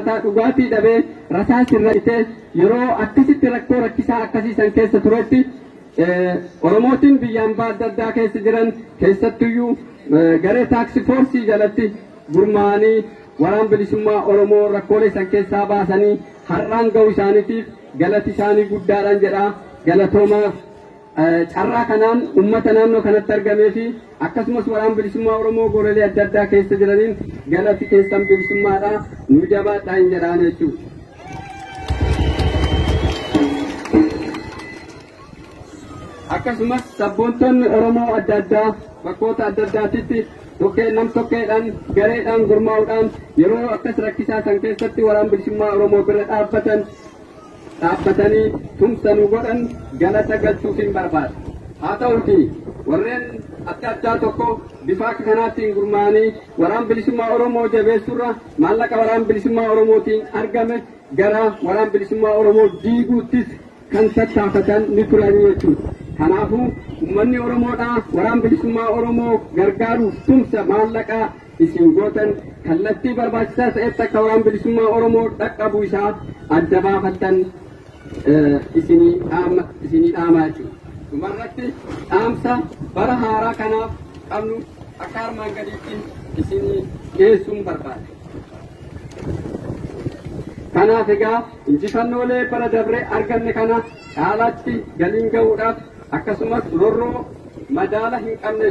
nyaataa dhugaatii dhabee rasaa sirraa'itee yeroo akkasitti rakkoo rakkisaa akkasiisan keessa turetti Oromootiin biyyaan adda addaa keessa jiran keessattuyyuu garee taaksii foorsii jalatti gurmaa'anii waraan bilisummaa Oromoo rakkoolee san keessaa baasanii har'aan ga'uu isaaniitiif galati isaanii guddaadhaan jedha. Galatoomaa carraa kanaan uummata naannoo kanatti argamee fi akkasumas waraan bilisummaa Oromoo goleelee adda addaa keessa jiraniin galati keessan bilisummaadha nu jabaadhaa hin jedhaan jechuudha. Akkasumas sabboontonni Oromoo adda addaa bakkoota adda addaatitti nam tokkeedhaan gareedhaan gurmaa'uudhaan yeroo akkas rakkisaa san keessatti waraan bilisummaa Oromoo bira dhaabbatanii tumsanuu godhan galata galchuuf hin barbaada. Haa ta'uuti warreen adda addaa tokko bifa kanaatiin gurmaa'anii waraan bilisummaa Oromoo jabeessurra maallaqa waraan bilisummaa Oromootiin argame gara waraan bilisummaa Oromoo diiguuttis kan tattaafatan ni turanii jechuudha. Kanaafuu uummanni Oromoodhaa waraan bilisummaa Oromoo gargaaruuf tumsa maallaqaa isin gootan kallattii barbaachisaa ta'etti akka waraan bilisummaa Oromoo dhaqqabu isaa adda baafattan isinii dhaamaa jechuudha. Dhumarratti dhaamsa bara haaraa kanaaf qabnu akka armaan gadiitti isinii dhiyeessuun barbaada. Kanaaf egaa injifannoolee bara dabree arganne kana caalaatti galiin ga'uudhaaf akkasumas rorroo madaala hin qabne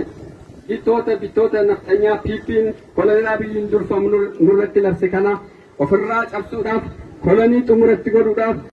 bittoota nafxanyaa piippiin kolonii Abiyyiin durfamu nurratti labse kana ofirraa cabsuudhaaf kolonii xumuratti godhuudhaaf